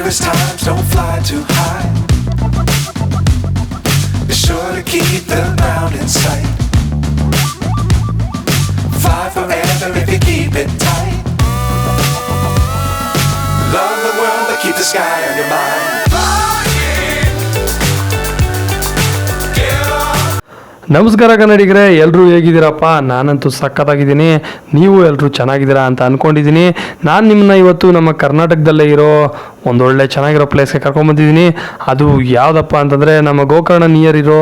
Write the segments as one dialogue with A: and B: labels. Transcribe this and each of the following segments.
A: dangerous times, don't fly too high. Be sure to keep the ground in sight. Fly forever if you keep it tight. Love the world but keep the sky on your mind.
B: ನಮಸ್ಕಾರ ಕನ್ನಡಿಗರೇ, ಎಲ್ಲರೂ ಹೇಗಿದ್ದೀರಪ್ಪ? ನಾನಂತೂ ಸಖತ್ತಾಗಿದ್ದೀನಿ. ನೀವು ಎಲ್ಲರೂ ಚೆನ್ನಾಗಿದ್ದೀರಾ ಅಂತ ಅಂದ್ಕೊಂಡಿದ್ದೀನಿ. ನಾನು ನಿಮ್ಮನ್ನ ಇವತ್ತು ನಮ್ಮ ಕರ್ನಾಟಕದಲ್ಲೇ ಇರೋ ಒಂದೊಳ್ಳೆ ಚೆನ್ನಾಗಿರೋ ಪ್ಲೇಸ್ಗೆ ಕರ್ಕೊಂಬಂದಿದ್ದೀನಿ. ಅದು ಯಾವುದಪ್ಪ ಅಂತಂದರೆ ನಮ್ಮ ಗೋಕರ್ಣ ನಿಯರ್ ಇರೋ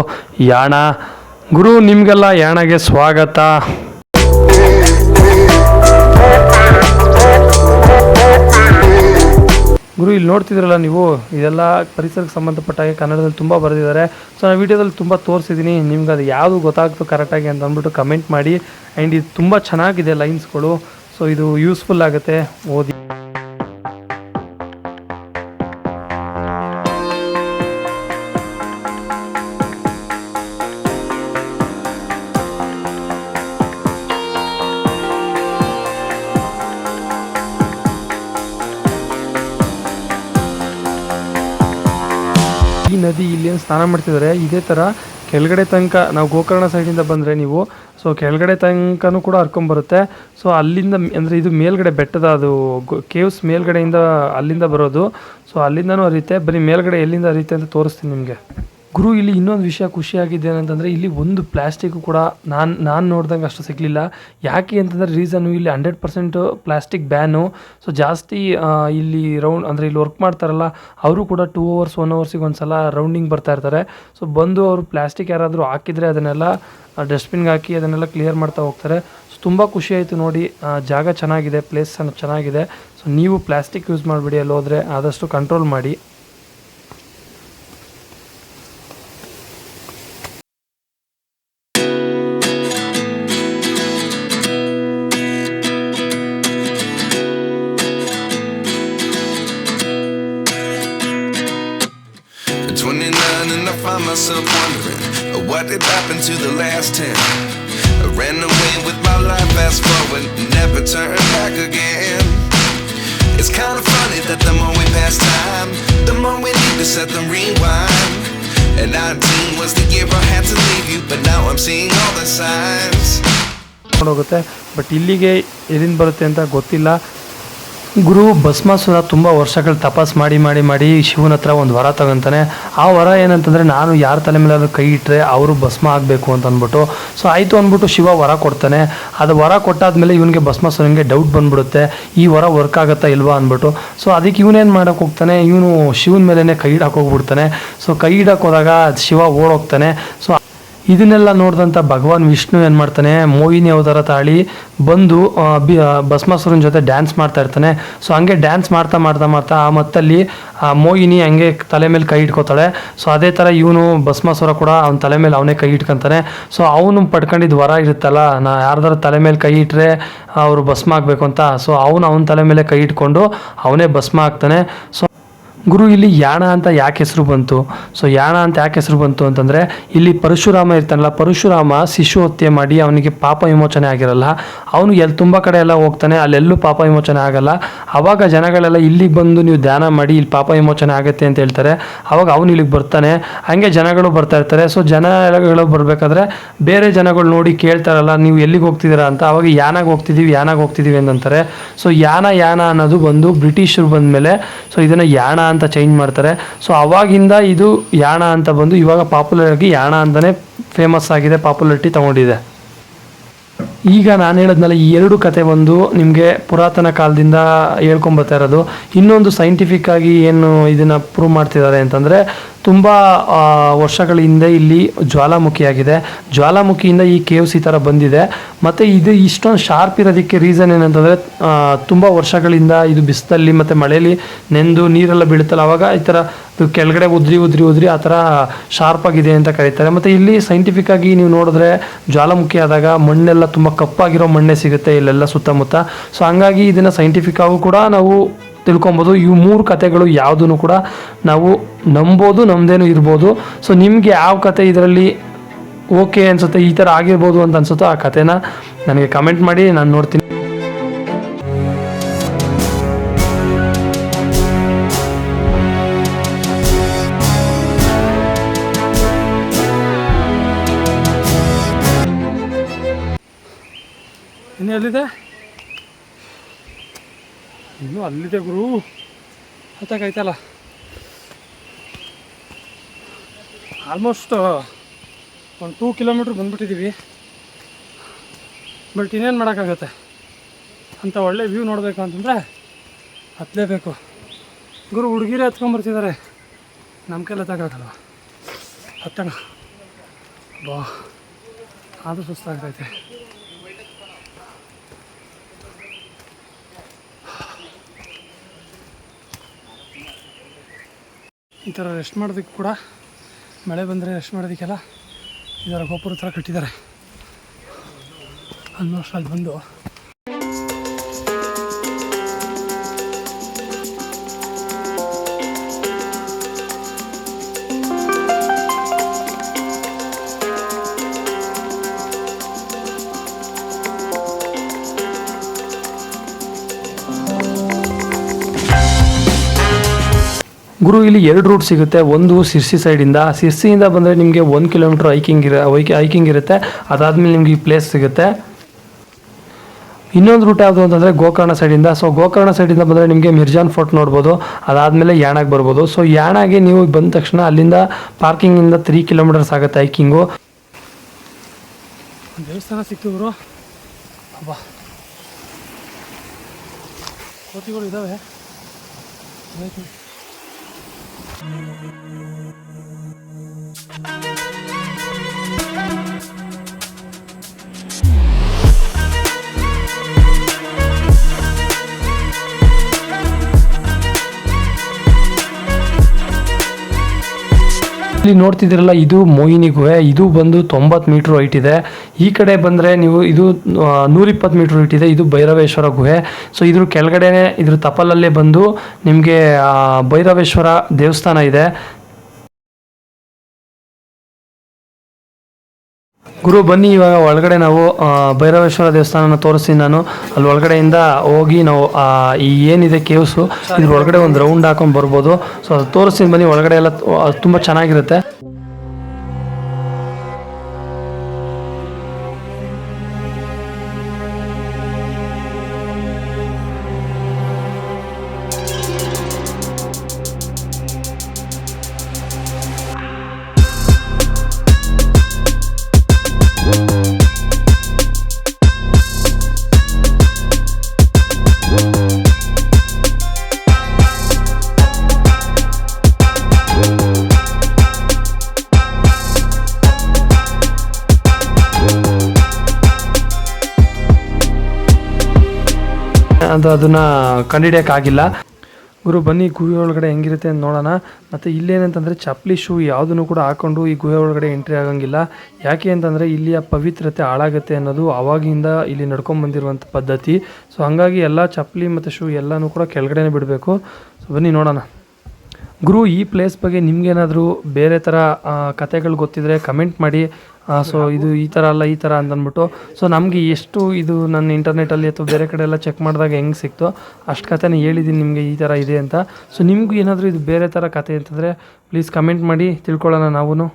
B: ಯಾಣ. ಗುರು, ನಿಮಗೆಲ್ಲ ಯಾಣಗೆ ಸ್ವಾಗತ. ಗುರು, ಇಲ್ಲಿ ನೋಡ್ತಿದ್ರಲ್ಲ ನೀವು, ಇದೆಲ್ಲ ಪರಿಸರಕ್ಕೆ ಸಂಬಂಧಪಟ್ಟ ಹಾಗೆ ಕನ್ನಡದಲ್ಲಿ ತುಂಬ ಬರೆದಿದ್ದಾರೆ. ಸೊ ನಾನು ವೀಡಿಯೋದಲ್ಲಿ ತುಂಬ ತೋರಿಸಿದ್ದೀನಿ. ನಿಮ್ಗೆ ಅದು ಯಾವುದು ಗೊತ್ತಾಗ್ತು ಕರೆಕ್ಟಾಗಿ ಅಂತ ಅಂದ್ಬಿಟ್ಟು ಕಮೆಂಟ್ ಮಾಡಿ. ಆ್ಯಂಡ್ ಇದು ತುಂಬ ಚೆನ್ನಾಗಿದೆ ಲೈನ್ಸ್ಗಳು. ಸೊ ಇದು ಯೂಸ್ಫುಲ್ ಆಗುತ್ತೆ, ಓದಿ. ಈ ನದಿ ಇಲ್ಲಿ ಸ್ನಾನ ಮಾಡ್ತಿದ್ದಾರೆ. ಇದೇ ಥರ ಕೆಳಗಡೆ ತನಕ ನಾವು ಗೋಕರ್ಣ ಸೈಡಿಂದ ಬಂದರೆ ನೀವು, ಸೊ ಕೆಳಗಡೆ ತನಕನೂ ಕೂಡ ಹರ್ಕೊಂಬರುತ್ತೆ. ಸೊ ಅಲ್ಲಿಂದ ಅಂದರೆ ಇದು ಮೇಲ್ಗಡೆ ಬೆಟ್ಟದ ಅದು ಕೇವ್ಸ್ ಮೇಲ್ಗಡೆಯಿಂದ ಅಲ್ಲಿಂದ ಬರೋದು. ಸೊ ಅಲ್ಲಿಂದನೂ ಹರಿಯುತ್ತೆ. ಬರೀ ಮೇಲ್ಗಡೆ ಎಲ್ಲಿಂದ ಹರಿಯುತ್ತೆ ಅಂತ ತೋರಿಸ್ತೀನಿ ನಿಮಗೆ. ಗುರು, ಇಲ್ಲಿ ಇನ್ನೊಂದು ವಿಷಯ ಖುಷಿಯಾಗಿದೆ ಏನಂತಂದರೆ, ಇಲ್ಲಿ ಒಂದು ಪ್ಲ್ಯಾಸ್ಟಿಕ್ಕು ಕೂಡ ನಾನು ನೋಡ್ದಂಗೆ ಅಷ್ಟು ಸಿಗಲಿಲ್ಲ. ಯಾಕೆ ಅಂತಂದರೆ ರೀಸನ್ನು, ಇಲ್ಲಿ 100% ಪ್ಲ್ಯಾಸ್ಟಿಕ್ ಬ್ಯಾನು. ಸೊ ಜಾಸ್ತಿ ಇಲ್ಲಿ ರೌಂಡ್ ಅಂದರೆ ಇಲ್ಲಿ ವರ್ಕ್ ಮಾಡ್ತಾರಲ್ಲ ಅವರು ಕೂಡ 2 hours 1 hourಸಿಗೆ ಒಂದು ಸಲ ರೌಂಡಿಂಗ್ ಬರ್ತಾ ಇರ್ತಾರೆ. ಸೊ ಬಂದು ಅವರು ಪ್ಲ್ಯಾಸ್ಟಿಕ್ ಯಾರಾದರೂ ಹಾಕಿದರೆ ಅದನ್ನೆಲ್ಲ ಡಸ್ಟ್ಬಿನ್ಗೆ ಹಾಕಿ ಅದನ್ನೆಲ್ಲ ಕ್ಲಿಯರ್ ಮಾಡ್ತಾ ಹೋಗ್ತಾರೆ. ಸೊ ತುಂಬ ಖುಷಿ ಆಯಿತು ನೋಡಿ. ಜಾಗ ಚೆನ್ನಾಗಿದೆ, ಪ್ಲೇಸ್ ಚೆನ್ನಾಗಿದೆ. ಸೊ ನೀವು ಪ್ಲ್ಯಾಸ್ಟಿಕ್ ಯೂಸ್ ಮಾಡಿಬಿಡಿ, ಅಲ್ಲಿ ಹೋದರೆ ಆದಷ್ಟು ಕಂಟ್ರೋಲ್ ಮಾಡಿ.
A: And I find myself wondering what did happen to the last 10. I ran away with my life, fast forward, never turn back again. It's kind of funny that the more we pass time, the more we need to set the rewind. And 19 was the year I had to leave you, but now I'm seeing all the signs.
B: ಹೋಗುತ್ತೆ, but ಇಲ್ಲಿಗೆ ಎಲ್ಲಿಂದ ಬರುತ್ತೆ ಅಂತ ಗೊತ್ತಿಲ್ಲ. ಗುರು ಭಸ್ಮಾಸುರ ತುಂಬ ವರ್ಷಗಳು ತಪಸ್ ಮಾಡಿ ಶಿವನ ಹತ್ರ ಒಂದು ವರ ತಗೊಂತಾನೆ. ಆ ವರ ಏನಂತಂದರೆ, ನಾನು ಯಾರ ತಲೆ ಮೇಲೆ ಕೈ ಇಟ್ಟರೆ ಅವರು ಭಸ್ಮ ಆಗಬೇಕು ಅಂತ ಅಂದ್ಬಿಟ್ಟು. ಸೊ ಆಯಿತು ಅಂದ್ಬಿಟ್ಟು ಶಿವ ವರ ಕೊಡ್ತಾನೆ. ಅದು ವರ ಕೊಟ್ಟಾದ್ಮೇಲೆ ಇವನಿಗೆ ಭಸ್ಮಾಸುರನಿಗೆ ಡೌಟ್ ಬಂದ್ಬಿಡುತ್ತೆ, ಈ ವರ ವರ್ಕ್ ಆಗುತ್ತಾ ಇಲ್ವಾ ಅಂದ್ಬಿಟ್ಟು. ಸೊ ಅದಕ್ಕೆ ಇವನೇನು ಮಾಡೋಕ್ಕೆ ಹೋಗ್ತಾನೆ, ಇವನು ಶಿವನ ಮೇಲೇ ಕೈ ಇಡಕ್ಕೆ ಹೋಗ್ಬಿಡ್ತಾನೆ. ಸೊ ಕೈ ಇಡಕ್ಕೆ ಹೋದಾಗ ಶಿವ ಓಡೋಗ್ತಾನೆ. ಸೊ ಇದನ್ನೆಲ್ಲ ನೋಡಿದಂಥ ಭಗವಾನ್ ವಿಷ್ಣು ಏನು ಮಾಡ್ತಾನೆ, ಮೋಹಿನಿ ಅವತಾರ ತಾಳಿ ಬಂದು ಭಸ್ಮಾಸುರನ ಜೊತೆ ಡ್ಯಾನ್ಸ್ ಮಾಡ್ತಾ ಇರ್ತಾನೆ. ಸೊ ಹಂಗೆ ಡ್ಯಾನ್ಸ್ ಮಾಡ್ತಾ ಆ ಮತ್ತಲ್ಲಿ ಮೋಹಿನಿ ಹಂಗೆ ತಲೆ ಮೇಲೆ ಕೈ ಇಟ್ಕೋತಾಳೆ. ಸೊ ಅದೇ ಥರ ಇವನು ಭಸ್ಮಾಸುರ ಕೂಡ ಅವನ ತಲೆ ಮೇಲೆ ಅವನೇ ಕೈ ಇಟ್ಕೊತಾನೆ. ಸೊ ಅವನು ಪಡ್ಕೊಂಡಿದ್ದು ವರ ಇರುತ್ತಲ್ಲ, ಯಾರ್ದಾರ ತಲೆ ಮೇಲೆ ಕೈ ಇಟ್ಟರೆ ಅವರು ಭಸ್ಮ ಆಗಬೇಕು ಅಂತ. ಸೊ ಅವನ ತಲೆ ಮೇಲೆ ಕೈ ಇಟ್ಕೊಂಡು ಅವನೇ ಭಸ್ಮ ಆಗ್ತಾನೆ. ಸೊ ಗುರು, ಇಲ್ಲಿ ಯಾಣ ಅಂತ ಯಾಕೆ ಹೆಸರು ಬಂತು? ಸೊ ಯಾಣ ಅಂತ ಯಾಕೆ ಹೆಸರು ಬಂತು ಅಂತಂದರೆ, ಇಲ್ಲಿ ಪರಶುರಾಮ ಇರ್ತಾನಲ್ಲ, ಪರಶುರಾಮ ಶಿಶು ಹತ್ಯೆ ಮಾಡಿ ಅವನಿಗೆ ಪಾಪ ವಿಮೋಚನೆ ಆಗಿರಲ್ಲ. ಅವನು ತುಂಬ ಕಡೆ ಎಲ್ಲ ಹೋಗ್ತಾನೆ, ಅಲ್ಲೆಲ್ಲೂ ಪಾಪ ವಿಮೋಚನೆ ಆಗಲ್ಲ. ಆವಾಗ ಜನಗಳೆಲ್ಲ ಇಲ್ಲಿಗೆ ಬಂದು ನೀವು ಧ್ಯಾನ ಮಾಡಿ ಇಲ್ಲಿ ಪಾಪ ವಿಮೋಚನೆ ಆಗುತ್ತೆ ಅಂತ ಹೇಳ್ತಾರೆ. ಆವಾಗ ಅವನು ಇಲ್ಲಿಗೆ ಬರ್ತಾನೆ. ಹಂಗೆ ಜನಗಳು ಬರ್ತಾ ಇರ್ತಾರೆ. ಸೊ ಜನಗಳು ಬರಬೇಕಾದ್ರೆ ಬೇರೆ ಜನಗಳು ನೋಡಿ ಕೇಳ್ತಾರಲ್ಲ, ನೀವು ಎಲ್ಲಿಗೆ ಹೋಗ್ತಿದ್ದೀರಾ ಅಂತ. ಆವಾಗ ಯಾನಾಗ ಹೋಗ್ತಿದ್ದೀವಿ ಅಂತಂತಾರೆ. ಸೊ ಯಾನ ಅನ್ನೋದು ಬಂದು ಬ್ರಿಟಿಷರು ಬಂದ ಮೇಲೆ ಸೊ ಇದನ್ನು ಯಾಣ ಅಂತ ಚೇಂಜ್ ಮಾಡ್ತಾರೆ. ಸೊ ಅವಾಗಿಂದ ಇದು ಯಾಣ ಅಂತ ಬಂದು ಇವಾಗ ಪಾಪ್ಯುಲರ್ ಆಗಿ ಯಾಣ ಅಂತಲೇ ಫೇಮಸ್ ಆಗಿದೆ, ಪಾಪ್ಯುಲಾರಿಟಿ ತಗೊಂಡಿದೆ. ಈಗ ನಾನು ಹೇಳಿದ್ನಲ್ಲ, ಈ 2 ಕತೆ ಒಂದು ನಿಮಗೆ ಪುರಾತನ ಕಾಲದಿಂದ ಹೇಳ್ಕೊಂಬರ್ತಾ ಇರೋದು. ಇನ್ನೊಂದು ಸೈಂಟಿಫಿಕ್ ಆಗಿ ಏನು ಇದನ್ನು ಪ್ರೂವ್ ಮಾಡ್ತಿದ್ದಾರೆ ಅಂತಂದರೆ, ತುಂಬ ವರ್ಷಗಳ ಹಿಂದೆ ಇಲ್ಲಿ ಜ್ವಾಲಾಮುಖಿಯಾಗಿದೆ. ಜ್ವಾಲಾಮುಖಿಯಿಂದ ಈ ಕೇವ್ಸ್ ಈ ಥರ ಬಂದಿದೆ. ಮತ್ತು ಇದು ಇಷ್ಟೊಂದು ಶಾರ್ಪ್ ಇರೋದಕ್ಕೆ ರೀಸನ್ ಏನಂತಂದರೆ, ತುಂಬ ವರ್ಷಗಳಿಂದ ಇದು ಬಿಸಿಲಲ್ಲಿ ಮತ್ತು ಮಳೆಯಲ್ಲಿ ನೆಂದು ನೀರೆಲ್ಲ ಬೀಳುತ್ತಲ್ಲ, ಆವಾಗ ಈ ಥರ ಕೆಳಗಡೆ ಉದ್ರಿ ಆ ಥರ ಶಾರ್ಪ್ ಆಗಿದೆ ಅಂತ ಕರೀತಾರೆ. ಮತ್ತು ಇಲ್ಲಿ ಸೈಂಟಿಫಿಕ್ಕಾಗಿ ನೀವು ನೋಡಿದ್ರೆ ಜ್ವಾಲಾಮುಖಿ ಆದಾಗ ಮಣ್ಣೆಲ್ಲ ತುಂಬ ಕಪ್ಪಾಗಿರೋ ಮಣ್ಣೆ ಸಿಗುತ್ತೆ ಇಲ್ಲೆಲ್ಲ ಸುತ್ತಮುತ್ತ. ಸೊ ಹಂಗಾಗಿ ಇದನ್ನು ಸೈಂಟಿಫಿಕ್ಕಾಗೂ ಕೂಡ ನಾವು ತಿಳ್ಕೊಬೋದು. ಇವು 3 ಕತೆಗಳು ಯಾವುದೂ ಕೂಡ ನಾವು ನಂಬೋದು, ನಮ್ಮದೇನೂ ಇರ್ಬೋದು. ಸೊ ನಿಮಗೆ ಯಾವ ಕತೆ ಇದರಲ್ಲಿ ಓಕೆ ಅನಿಸುತ್ತೆ, ಈ ಥರ ಆಗಿರ್ಬೋದು ಅಂತ ಅನಿಸುತ್ತೋ ಆ ಕತೆನ ನನಗೆ ಕಮೆಂಟ್ ಮಾಡಿ, ನಾನು ನೋಡ್ತೀನಿ. ಎಲ್ಲಿದೆ? ಇನ್ನೂ ಅಲ್ಲಿದೆ ಗುರು, ಹತ್ತಕ್ಕಾಯ್ತಲ್ಲ. ಆಲ್ಮೋಸ್ಟ್ ಒಂದು 2 ಕಿಲೋಮೀಟ್ರ್ ಬಂದುಬಿಟ್ಟಿದ್ದೀವಿ. ಬಟ್ ಇನ್ನೇನು ಮಾಡೋಕ್ಕಾಗತ್ತೆ, ಅಂಥ ಒಳ್ಳೆ ವ್ಯೂ ನೋಡಬೇಕು ಅಂತಂದರೆ ಹತ್ತಲೇಬೇಕು. ಗುರು ಹುಡುಗಿರೇ ಹತ್ಕೊಂಡ್ಬರ್ತಿದ್ದಾರೆ, ನಮ್ಮ ಕೈಲಿ ಹತ್ತಕ್ಕಾಗಲ್ಲ. ಹತ್ತೋಣ ಬಾ, ಆದರೂ ಸುಸ್ತಾಗ್ತೈತೆ. ಈ ಥರ ರೆಸ್ಟ್ ಮಾಡೋದಕ್ಕೆ ಕೂಡ, ಮಳೆ ಬಂದರೆ ರೆಸ್ಟ್ ಮಾಡೋದಕ್ಕೆಲ್ಲ ಈ ಥರ ಗೋಪುರ ಥರ ಕಟ್ಟಿದ್ದಾರೆ. ಆಲ್ಮೋಸ್ಟ್ ಅಲ್ಲಿ ಬಂದು ಗುರು ಇಲ್ಲಿ 2 ರೂಟ್ ಸಿಗುತ್ತೆ. ಒಂದು ಸಿರ್ಸಿ ಸೈಡಿಂದ, ಸಿರ್ಸಿಯಿಂದ ಬಂದರೆ ನಿಮಗೆ 1 ಕಿಲೋಮೀಟ್ರ್ ಹೈಕಿಂಗ್ ಇರುತ್ತೆ. ಅದಾದಮೇಲೆ ನಿಮಗೆ ಈ ಪ್ಲೇಸ್ ಸಿಗುತ್ತೆ. ಇನ್ನೊಂದು ರೂಟ್ ಯಾವುದು ಅಂತಂದರೆ ಗೋಕರ್ಣ ಸೈಡಿಂದ. ಸೊ ಗೋಕರ್ಣ ಸೈಡಿಂದ ಬಂದರೆ ನಿಮಗೆ ಮಿರ್ಜಾನ್ ಫೋರ್ಟ್ ನೋಡ್ಬೋದು. ಅದಾದಮೇಲೆ ಯಾಣಾಗೆ ಬರ್ಬೋದು. ಸೊ ಯಾಣಾಗೆ ನೀವು ಬಂದ ತಕ್ಷಣ ಅಲ್ಲಿಂದ ಪಾರ್ಕಿಂಗಿಂದ 3 ಕಿಲೋಮೀಟರ್ಸ್ ಆಗುತ್ತೆ ಹೈಕಿಂಗು. ದೇವಸ್ಥಾನ ಸಿಕ್ತು ಗುರು. ಅಬ್ಬಾ, ಕೋತಿಗಳು ಇದ್ದಾವೆ. ಇಲ್ಲಿ ನೋಡ್ತಿದ್ದೀರಲ್ಲ, ಇದು ಮೋಹಿನಿ ಗುಹೆ. ಇದು ಬಂದು 90 ಮೀಟ್ರ್ ಹೈಟ್ ಇದೆ. ಈ ಕಡೆ ಬಂದರೆ ನೀವು ಇದು 120 ಮೀಟ್ರ್ ಹೈಟ್ ಇದೆ. ಇದು ಭೈರವೇಶ್ವರ ಗುಹೆ. ಸೊ ಇದ್ರ ಕೆಳಗಡೆನೆ, ಇದ್ರ ತಪ್ಪಲಲ್ಲೇ ಬಂದು ನಿಮಗೆ ಭೈರವೇಶ್ವರ ದೇವಸ್ಥಾನ ಇದೆ. ಗುರು ಬನ್ನಿ, ಇವಾಗ ಒಳಗಡೆ ನಾವು ಭೈರವೇಶ್ವರ ದೇವಸ್ಥಾನನ ತೋರಿಸ್ತೀನಿ ನಾನು. ಅಲ್ಲಿ ಒಳಗಡೆಯಿಂದ ಹೋಗಿ ನಾವು ಈ ಏನಿದೆ ಕೇವ್ಸು, ಇದ್ರ ಒಳಗಡೆ ಒಂದು ರೌಂಡ್ ಹಾಕೊಂಡು ಬರ್ಬೋದು. ಸೊ ಅದು ತೋರಿಸ್ತೀನಿ ಬನ್ನಿ. ಒಳಗಡೆ ಎಲ್ಲ ತುಂಬ ಚೆನ್ನಾಗಿರುತ್ತೆ. ಅದು ಅದನ್ನು ಕಂಡುಹಿಡಿಯೋಕ್ಕಾಗಿಲ್ಲ. ಗುರು ಬನ್ನಿ, ಗುಹೆ ಒಳಗಡೆ ಹೆಂಗಿರುತ್ತೆ ಅಂತ ನೋಡೋಣ. ಮತ್ತು ಇಲ್ಲೇನಂತಂದರೆ ಚಪ್ಪಲಿ ಶೂ ಯಾವುದನ್ನು ಕೂಡ ಹಾಕ್ಕೊಂಡು ಈ ಗುಹೆ ಒಳಗಡೆ ಎಂಟ್ರಿ ಆಗೋಂಗಿಲ್ಲ. ಯಾಕೆ ಅಂತಂದರೆ ಇಲ್ಲಿಯ ಪವಿತ್ರತೆ ಹಾಳಾಗುತ್ತೆ ಅನ್ನೋದು ಆವಾಗಿಂದ ಇಲ್ಲಿ ನಡ್ಕೊಂಬಂದಿರುವಂಥ ಪದ್ಧತಿ. ಸೊ ಹಾಗಾಗಿ ಎಲ್ಲ ಚಪ್ಪಲಿ ಮತ್ತು ಶೂ ಎಲ್ಲನೂ ಕೂಡ ಕೆಳಗಡೆನೇ ಬಿಡಬೇಕು. ಸೊ ಬನ್ನಿ ನೋಡೋಣ. ಗುರು, ಈ ಪ್ಲೇಸ್ ಬಗ್ಗೆ ನಿಮ್ಗೇನಾದರೂ ಬೇರೆ ಥರ ಕಥೆಗಳು ಗೊತ್ತಿದ್ರೆ ಕಮೆಂಟ್ ಮಾಡಿ. ಸೊ ಇದು ಈ ಥರ ಅಲ್ಲ, ಈ ಥರ ಅಂತಂದ್ಬಿಟ್ಟು. ಸೊ ನಮಗೆ ಎಷ್ಟು ಇದು ನನ್ನ ಇಂಟರ್ನೆಟಲ್ಲಿ ಅಥವಾ ಬೇರೆ ಕಡೆ ಎಲ್ಲ ಚೆಕ್ ಮಾಡಿದಾಗ ಹೆಂಗೆ ಸಿಕ್ತೋ ಅಷ್ಟು ಕಥೆನ ಹೇಳಿದ್ದೀನಿ ನಿಮಗೆ ಈ ಥರ ಇದೆ ಅಂತ. ಸೊ ನಿಮಗೂ ಏನಾದರೂ ಇದು ಬೇರೆ ಥರ ಕಥೆ ಅಂತಂದರೆ ಪ್ಲೀಸ್ ಕಮೆಂಟ್ ಮಾಡಿ, ತಿಳ್ಕೊಳ್ಳೋಣ ನಾವು.